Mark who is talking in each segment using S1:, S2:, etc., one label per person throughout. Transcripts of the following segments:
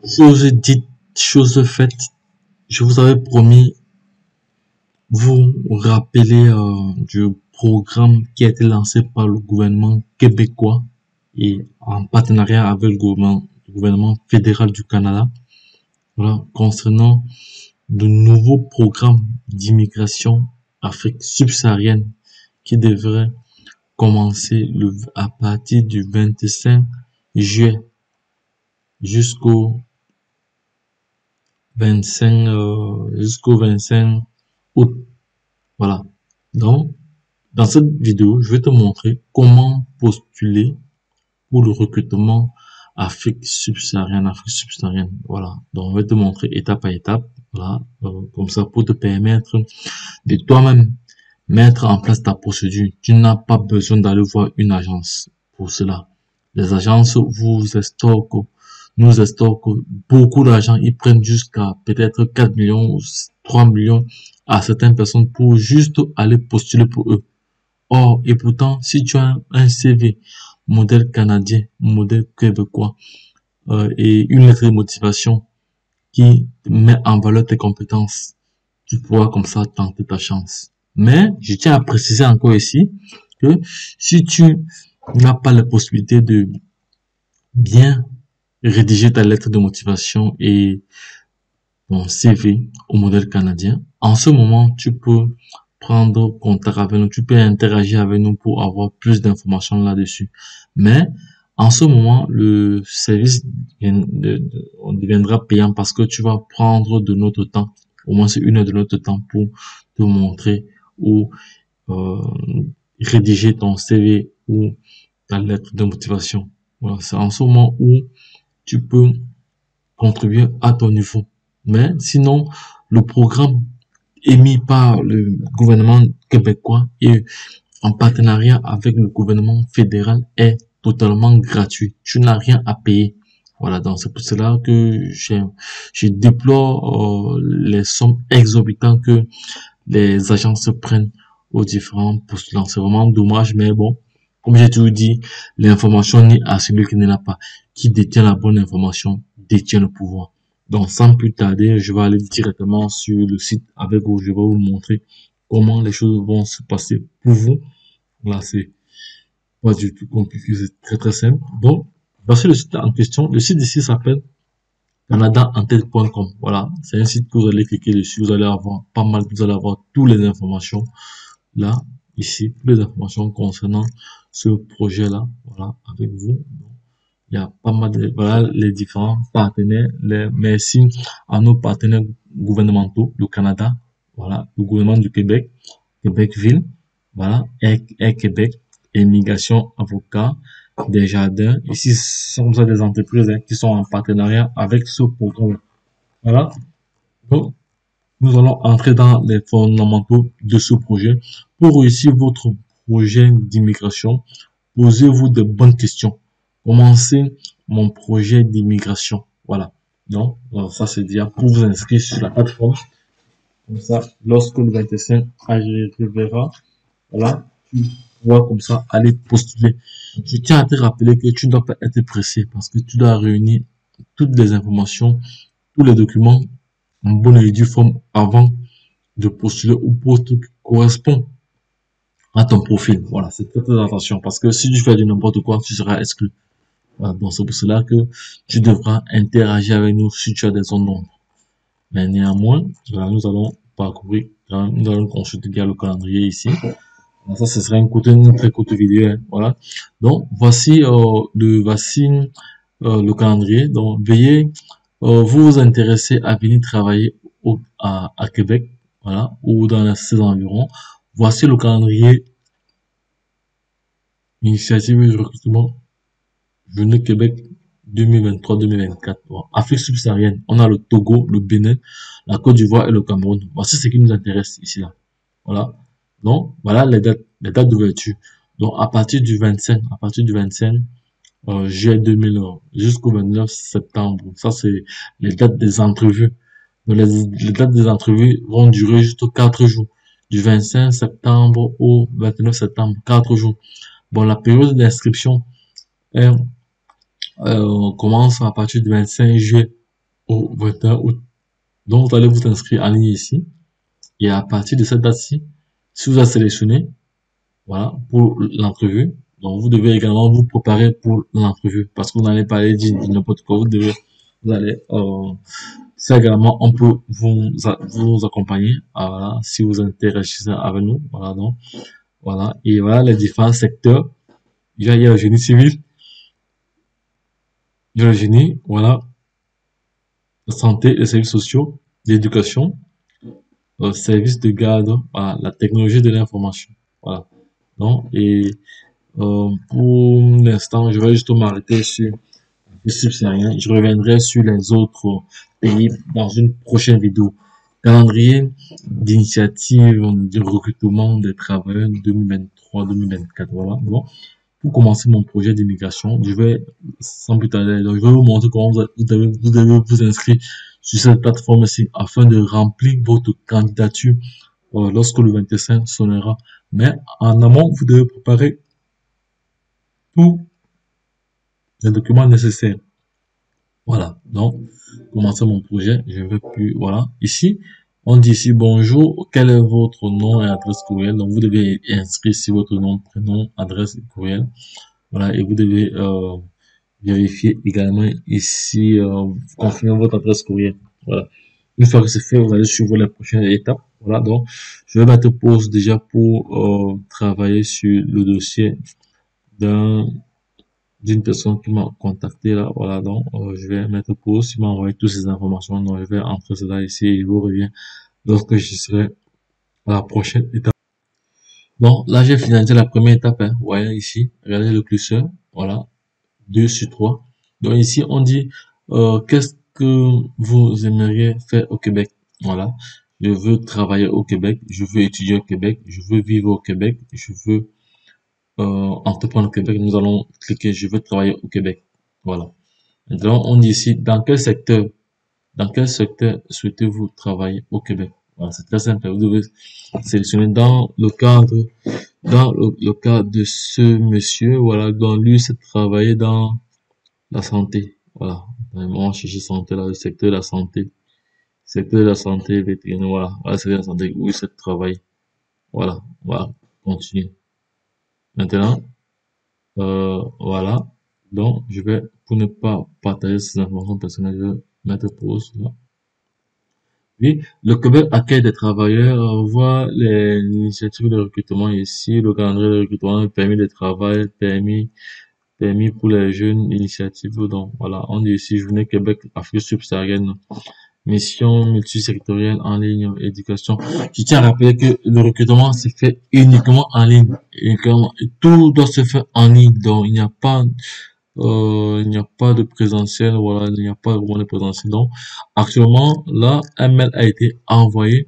S1: Chose dite, chose faite. Je vous avais promis, vous rappeler du programme qui a été lancé par le gouvernement québécois et en partenariat avec le gouvernement fédéral du Canada, voilà, concernant de nouveaux programmes d'immigration Afrique subsaharienne qui devraient commencer à partir du 25 juillet jusqu'au 25 août. Voilà. Donc, dans cette vidéo, je vais te montrer comment postuler pour le recrutement Afrique subsaharienne, Voilà. Donc, je vais te montrer étape par étape. Voilà. Comme ça, pour te permettre de toi-même mettre en place ta procédure. Tu n'as pas besoin d'aller voir une agence pour cela. Les agences nous estorquent beaucoup d'argent. Ils prennent jusqu'à peut-être 4 millions ou 3 millions à certaines personnes pour juste aller postuler pour eux. Or, et pourtant, si tu as un CV modèle canadien, modèle québécois, et une lettre de motivation qui met en valeur tes compétences, tu pourras comme ça tenter ta chance. Mais, je tiens à préciser encore ici que si tu n'as pas la possibilité de bien rédiger ta lettre de motivation et ton CV au modèle canadien, en ce moment, tu peux prendre contact avec nous, tu peux interagir avec nous pour avoir plus d'informations là-dessus. Mais, en ce moment, le service deviendra payant parce que tu vas prendre de notre temps, au moins c'est 1 heure de notre temps pour te montrer ou euh, rédiger ton CV ou ta lettre de motivation. Voilà, c'est en ce moment où tu peux contribuer à ton niveau. Mais sinon, le programme émis par le gouvernement québécois et en partenariat avec le gouvernement fédéral est totalement gratuit. Tu n'as rien à payer. Voilà, donc c'est pour cela que je déplore les sommes exorbitantes que les agences prennent aux différents postulants. C'est vraiment dommage, mais bon, comme j'ai toujours dit, l'information n'est à celui qui ne l'a pas. Qui détient la bonne information détient le pouvoir. Donc, sans plus tarder, je vais aller directement sur le site avec vous. Je vais vous montrer comment les choses vont se passer pour vous. Là, c'est pas du tout compliqué, c'est très très simple. Donc, voici le site en question. Le site ici s'appelle canadaentête.com. Voilà, c'est un site que vous allez cliquer dessus. Vous allez avoir pas mal, vous allez avoir toutes les informations là, ici, toutes les informations concernant ce projet-là. Voilà, avec vous. Il y a pas mal de, voilà, les différents partenaires. Merci à nos partenaires gouvernementaux, le Canada, voilà, le gouvernement du Québec, Québec-Ville, voilà, Air Québec, Immigration Avocat, Desjardins. Ici, ce sont des entreprises qui sont en partenariat avec ce programme. Voilà. Donc, nous allons entrer dans les fondamentaux de ce projet. Pour réussir votre projet d'immigration, posez-vous de bonnes questions. Commencez mon projet d'immigration. Voilà. Donc, ça c'est dire pour vous inscrire sur la plateforme. Comme ça, lorsque le 25 arrivera, voilà, tu pourras comme ça aller postuler. Je tiens à te rappeler que tu ne dois pas être pressé parce que tu dois réunir toutes les informations, tous les documents en bonne et due forme avant de postuler au poste qui correspond à ton profil. Voilà, c'est très très attention parce que si tu fais du n'importe quoi, tu seras exclu. Voilà, donc c'est pour cela que tu devras interagir avec nous si tu as des zones d'ombre. Mais néanmoins, voilà, nous allons parcourir, nous allons consulter bien le calendrier ici. Alors ça, ce sera une très courte vidéo. Hein, voilà. Donc voici le calendrier. Donc veuillez vous intéresser à venir travailler à Québec, voilà, ou dans ses environs. Voici le calendrier initiative de recrutement Venez Québec 2023-2024. Bon, Afrique subsaharienne, on a le Togo, le Bénin, la Côte d'Ivoire et le Cameroun. Voici ce qui nous intéresse ici là. Voilà. Donc voilà les dates d'ouverture. Donc à partir du 25 juillet 2000 jusqu'au 29 septembre. Ça c'est les dates des entrevues. Donc les dates des entrevues vont durer juste 4 jours. Du 25 septembre au 29 septembre, 4 jours. Bon, la période d'inscription est commence à partir du 25 juillet au 21 août. Donc, vous allez vous inscrire en ligne ici. Et à partir de cette date-ci, si vous êtes sélectionné, voilà, pour l'entrevue, donc vous devez également vous préparer pour l'entrevue parce que vous n'allez pas aller dire n'importe quoi. Vous allez, ça également, on peut vous accompagner, voilà, si vous interagissez avec nous, voilà, donc, voilà, et voilà les différents secteurs. Il y a le génie civil, il y a le génie, voilà, la santé, les services sociaux, l'éducation, service de garde, voilà, la technologie de l'information, voilà. Donc, et pour l'instant, je vais juste m'arrêter sur le subsaharien. Je reviendrai sur les autres pays dans une prochaine vidéo. Calendrier d'initiative de recrutement des travailleurs 2023-2024. Voilà. Bon, pour commencer mon projet d'immigration, je vais, sans plus tarder, je vais vous montrer comment vous devez vous inscrire sur cette plateforme-ci afin de remplir votre candidature lorsque le 25 sonnera. Mais en amont, vous devez préparer tous les documents nécessaires. Voilà. Donc, commencer mon projet, je vais plus, voilà. Ici, on dit ici bonjour, quel est votre nom et adresse courriel. Donc, vous devez inscrire ici votre nom, prénom, adresse et courriel. Voilà. Et vous devez, vérifier également ici, confirmer votre adresse courriel. Voilà. Une fois que c'est fait, vous allez suivre les prochaines étapes. Voilà. Donc, je vais mettre pause déjà pour, travailler sur le dossier d'un d'une personne qui m'a contacté là, voilà, donc je vais mettre pause, il m'a envoyé toutes ces informations, donc je vais entrer cela ici et je vous reviens lorsque je serai à la prochaine étape. Bon, là j'ai finalisé la première étape, hein. Vous voyez ici, regardez le curseur, voilà, 2 sur 3. Donc ici on dit qu'est-ce que vous aimeriez faire au Québec, voilà, je veux travailler au Québec, je veux étudier au Québec, je veux vivre au Québec, je veux entreprendre au Québec, nous allons cliquer je veux travailler au Québec, voilà. Maintenant, on dit ici, dans quel secteur souhaitez-vous travailler au Québec? Voilà, c'est très simple. Vous devez sélectionner dans le cadre de ce monsieur, voilà, dont lui, c'est travailler dans la santé. Voilà. On cherche santé, là, le secteur de la santé. Secteur de la santé vétérinaire, voilà. Voilà, c'est la santé, où c'est travailler. Voilà. Voilà. Continue. Maintenant, voilà. Donc, je vais, pour ne pas partager ces informations personnelles, je vais mettre pause là. Oui, le Québec accueille des travailleurs, voit les initiatives de recrutement ici, le calendrier de recrutement, le permis de travail, permis pour les jeunes, initiatives, donc voilà, on dit ici Journée Québec, Afrique subsaharienne, mission multisectorielle en ligne, éducation. Je tiens à rappeler que le recrutement se fait uniquement en ligne, uniquement, et tout doit se faire en ligne, donc il n'y a pas de présentiel, voilà, il n'y a pas vraiment de présentiel. Donc, actuellement, là, un mail a été envoyé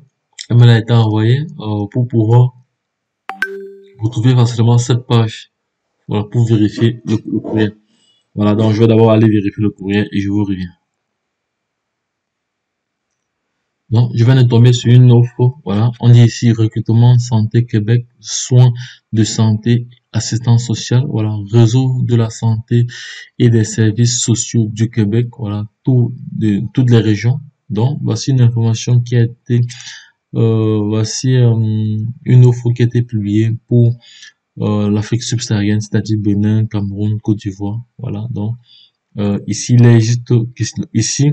S1: pour pouvoir retrouver facilement cette page, voilà, pour vérifier le courriel. Voilà, donc je vais d'abord aller vérifier le courriel et je vous reviens. Donc, je viens de tomber sur une offre, voilà, on dit ici recrutement santé Québec, soins de santé, assistance sociale, voilà, réseau de la santé et des services sociaux du Québec, voilà, toutes les régions. Donc, voici une information qui a été, voici une offre qui a été publiée pour l'Afrique subsaharienne, c'est-à-dire Bénin, Cameroun, Côte d'Ivoire, voilà. Donc, ici, ici,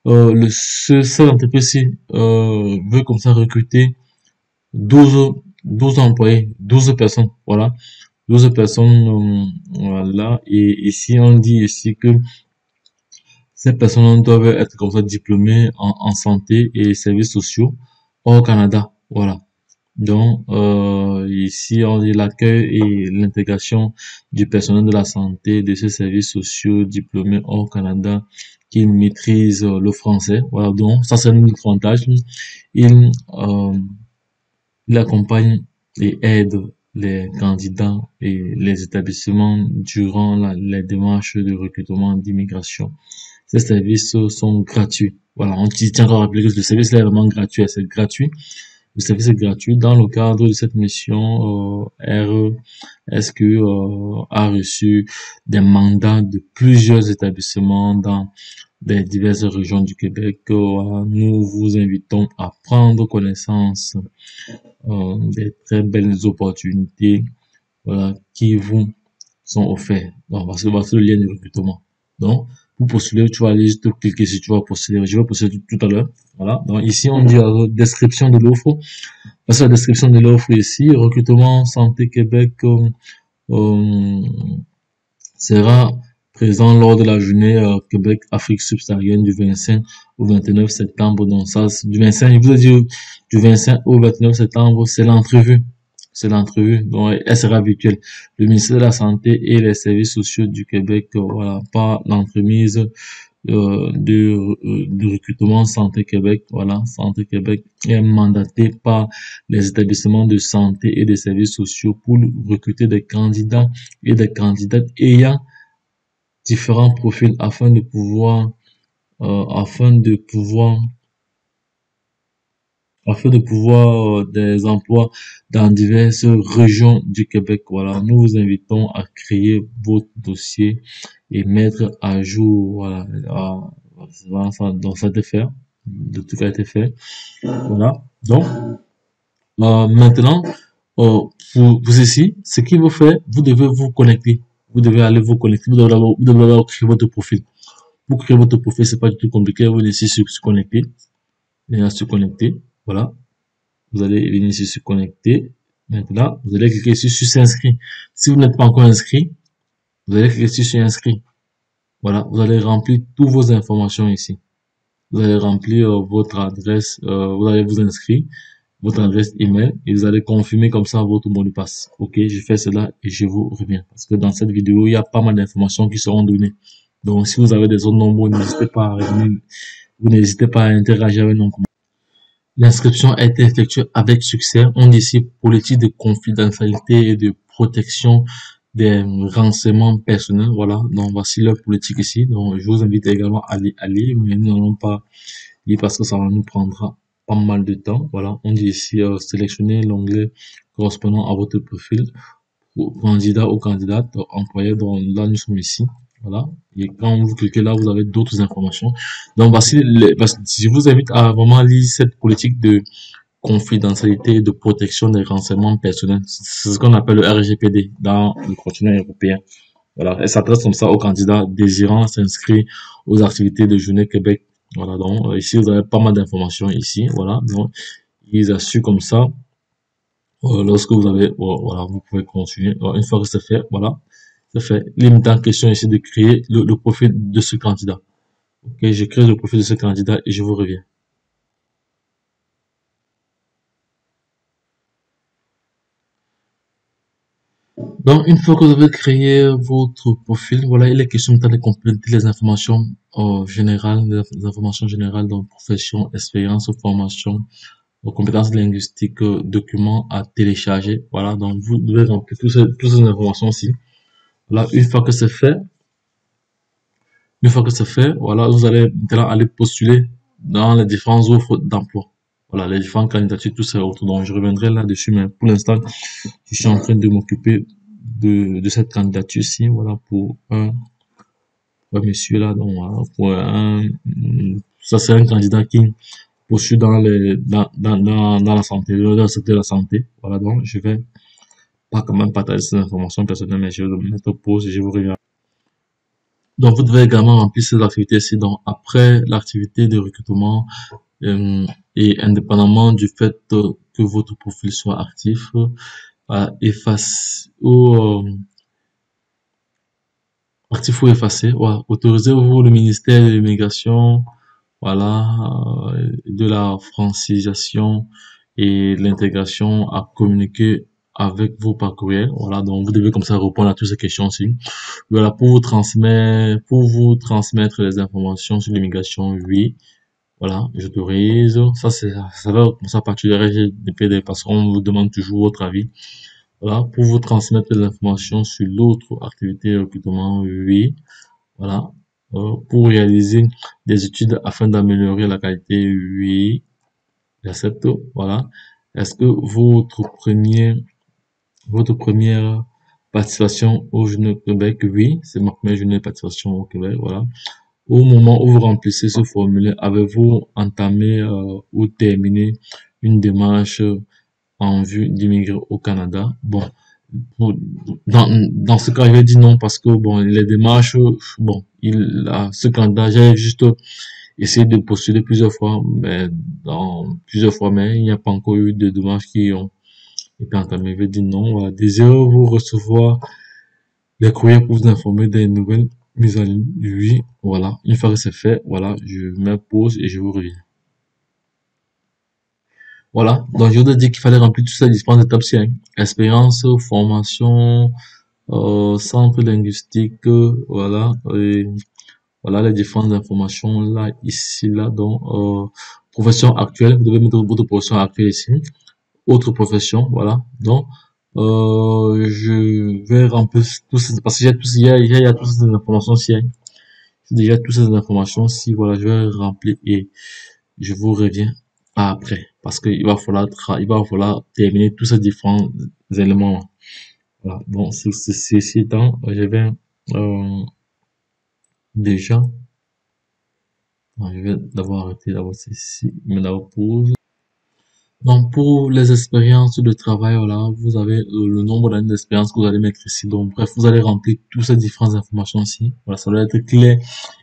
S1: cette entreprise-ci veut comme ça recruter 12 employés, 12 personnes, voilà. 12 personnes, voilà. Et ici, on dit ici que ces personnes doivent être comme ça diplômées en santé et services sociaux au Canada, voilà. Donc, ici, on dit l'accueil et l'intégration du personnel de la santé de ces services sociaux diplômés au Canada qui maîtrisent le français. Voilà, donc ça c'est un avantage. Il, euh, il accompagne et aide les candidats et les établissements durant les démarches de recrutement d'immigration. Ces services sont gratuits. Voilà, on tient encore à rappeler que le service est vraiment gratuit, c'est gratuit. Le service est gratuit. Dans le cadre de cette mission, RSQ a reçu des mandats de plusieurs établissements dans des diverses régions du Québec. Nous vous invitons à prendre connaissance des très belles opportunités, voilà, qui vous sont offerts. Donc, voici le lien de recrutement. Donc, pour postuler, tu vas aller juste cliquer si tu vas postuler. Je vais postuler tout à l'heure. Voilà. Donc, ici, on dit la description de l'offre. Voici la description de l'offre ici. Recrutement Santé Québec euh, sera présent lors de la journée Québec Afrique subsaharienne du 25 au 29 septembre. Donc ça, du 25, je vous ai dit du 25 au 29 septembre, c'est l'entrevue. C'est l'entrevue, donc elle sera virtuelle. Le ministère de la Santé et les services sociaux du Québec, voilà, par l'entremise de recrutement Santé Québec, voilà, Santé Québec est mandaté par les établissements de santé et des services sociaux pour recruter des candidats et des candidates ayant différents profils afin de pouvoir des emplois dans diverses régions du Québec. Voilà, nous vous invitons à créer votre dossier et mettre à jour. Voilà, donc ça a été fait, de tout a été fait. Voilà, donc maintenant pour ici, ce qu'il vous fait, vous devez vous connecter. Vous devez aller vous connecter. Vous devez d'abord créer votre profil. Pour créer votre profil, c'est pas du tout compliqué. Vous laissez se connecter. Et à se connecter. Voilà. Vous allez venir ici se connecter. Maintenant, vous allez cliquer ici sur s'inscrire. Si vous n'êtes pas encore inscrit, vous allez cliquer ici sur inscrit. Voilà. Vous allez remplir toutes vos informations ici. Vous allez remplir votre adresse, vous allez vous inscrire, votre adresse email et vous allez confirmer comme ça votre mot de passe. Ok, je fais cela et je vous reviens. Parce que dans cette vidéo, il y a pas mal d'informations qui seront données. Donc, si vous avez des autres nombres, n'hésitez pas à revenir. Vous n'hésitez pas à interagir avec nous. L'inscription a été effectuée avec succès. On dit ici politique de confidentialité et de protection des renseignements personnels. Voilà, donc voici leur politique ici. Donc, je vous invite également à lire, mais nous n'allons pas lire parce que ça va nous prendra pas mal de temps. Voilà, on dit ici sélectionner l'onglet correspondant à votre profil candidat ou candidate employé. Donc là, nous sommes ici. Voilà. Et quand vous cliquez là, vous avez d'autres informations. Donc, voici je vous invite à vraiment lire cette politique de confidentialité et de protection des renseignements personnels. C'est ce qu'on appelle le RGPD dans le continent européen. Voilà. Elle s'adresse comme ça aux candidats désirant s'inscrire aux activités de Journée Québec. Voilà. Donc, ici, vous avez pas mal d'informations ici. Voilà. Donc, ils assurent comme ça lorsque vous avez, voilà, vous pouvez continuer. Une fois que c'est fait, voilà, c'est fait. L'imitant question ici de créer le profil de ce candidat. Ok, je crée le profil de ce candidat et je vous reviens. Donc, une fois que vous avez créé votre profil, voilà, il est question de compléter les informations générales, les informations générales, donc profession, expérience, formation, compétences linguistiques, documents à télécharger. Voilà, donc vous devez remplir toutes ces informations aussi. Là, une fois que c'est fait, voilà, vous allez maintenant aller postuler dans les différentes offres d'emploi. Voilà, les différentes candidatures, tout ça autour. Donc, je reviendrai là-dessus, mais pour l'instant, je suis en train de m'occuper de cette candidature-ci, voilà, pour un monsieur là, donc, voilà, ça c'est un candidat qui postule dans la santé, dans le secteur de la santé. Voilà, donc, je vais pas quand même partager ces informations personnelles, mais je vais le mettre pause et je vous reviens. Donc, vous devez également remplir ces activités-ci. Donc, après l'activité de recrutement, et indépendamment du fait que votre profil soit actif, efface ou actif ou effacé, voilà, autorisez-vous le ministère de l'immigration, voilà, de la francisation et de l'intégration à communiquer avec vous par courriel. Voilà, donc vous devez comme ça répondre à toutes ces questions-ci. Voilà, pour vous transmettre les informations sur l'immigration, oui. Voilà, j'autorise. Ça va comme ça à partir du RGPD parce qu'on vous demande toujours votre avis. Voilà, pour vous transmettre les informations sur l'autre activité de recrutement, oui. Voilà. Pour réaliser des études afin d'améliorer la qualité, oui. J'accepte. Voilà. Est-ce que votre première participation au Journée au Québec? Oui, c'est ma première journée de participation au Québec, voilà. Au moment où vous remplissez ce formulaire, avez-vous entamé ou terminé une démarche en vue d'immigrer au Canada? Bon, pour- dans ce cas, je vais dire non parce que bon, les démarches, bon, ce candidat, j'ai juste essayé de postuler plusieurs fois, mais il n'y a pas encore eu de démarches qui ont été entamées. Je vais dire non. Voilà. Désirez-vous recevoir les courriers pour vous informer des nouvelles mises en ligne? Oui, voilà. Une fois que c'est fait, voilà, je mets pause et je vous reviens. Voilà. Donc, je vous ai dit qu'il fallait remplir toutes ces différentes étapes ci, hein. Expérience, formation, centre linguistique, voilà. Et voilà les différentes informations là, ici, là. Donc, profession actuelle, vous devez mettre votre profession actuelle ici. Autre profession, voilà. Donc, je vais remplir tout ça, parce que j'ai tout, il y a toutes ces informations ici, hein. J'ai déjà toutes ces informations ici, voilà, je vais remplir et je vous reviens après, parce qu'il va falloir, il va falloir terminer tous ces différents éléments. Voilà. Bon, ceci étant, je vais, déjà, je vais d'abord arrêter d'abord ceci, me d'abord pause. Donc, pour les expériences de travail, voilà, vous avez le nombre d'années d'expérience que vous allez mettre ici. Donc, bref, vous allez remplir toutes ces différentes informations ici. Voilà, ça doit être clair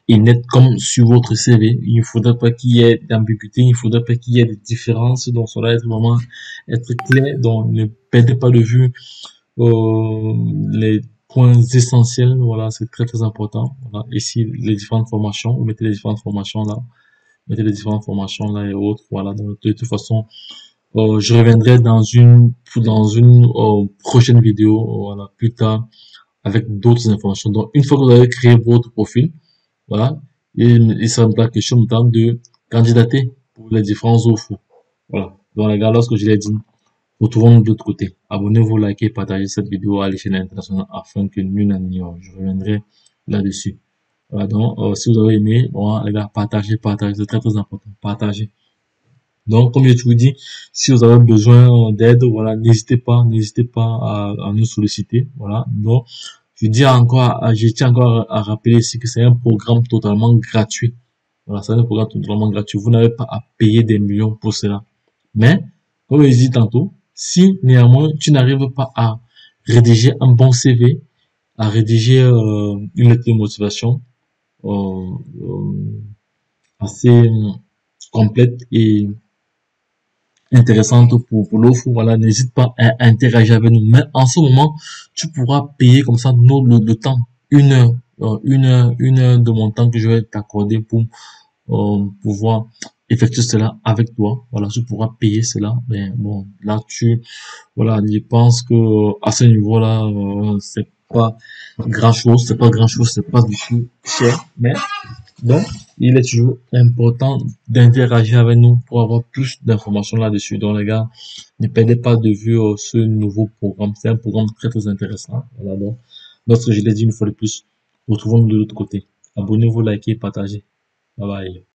S1: et net comme sur votre CV. Il ne faudrait pas qu'il y ait d'ambiguïté, il ne faudrait pas qu'il y ait de différences. Donc, ça doit être vraiment être clair. Donc, ne perdez pas de vue les points essentiels. Voilà, c'est très, très important. Voilà, ici, les différentes formations, vous mettez les différentes formations là. Mettez les différentes formations là et autres. Voilà, donc, de toute façon, je reviendrai dans une prochaine vidéo, voilà, plus tard, avec d'autres informations. Donc, une fois que vous avez créé votre profil, voilà, il sera question maintenant de candidater pour les différents offres. Voilà. Donc, les gars, lorsque je l'ai dit, retrouvons-nous de l'autre côté. Abonnez-vous, likez, partagez cette vidéo à l'échelle internationale afin que nul n'en ignore. Je reviendrai là-dessus. Voilà, donc, si vous avez aimé, voilà, les gars, partagez, c'est très, très important. Partagez. Donc, comme je vous dis, si vous avez besoin d'aide, voilà, n'hésitez pas à nous solliciter, voilà. Donc, je tiens encore à rappeler ici que c'est un programme totalement gratuit. Voilà, c'est un programme totalement gratuit. Vous n'avez pas à payer des millions pour cela. Mais, comme je dit tantôt, si néanmoins tu n'arrives pas à rédiger un bon CV, à rédiger une lettre de motivation assez complète et intéressante pour l'offre, voilà, n'hésite pas à interagir avec nous. Mais en ce moment, tu pourras payer comme ça le temps, une heure de mon temps que je vais t'accorder pour pouvoir effectuer cela avec toi. Voilà, tu pourras payer cela. Mais bon, là, voilà, je pense que à ce niveau-là, c'est pas grand chose, c'est pas du tout cher, mais donc, il est toujours important d'interagir avec nous pour avoir plus d'informations là-dessus. Donc, les gars, ne perdez pas de vue ce nouveau programme. C'est un programme très, très intéressant. Voilà, donc, lorsque je l'ai dit une fois de plus, retrouvons-nous de l'autre côté. Abonnez-vous, likez, partagez. Bye bye.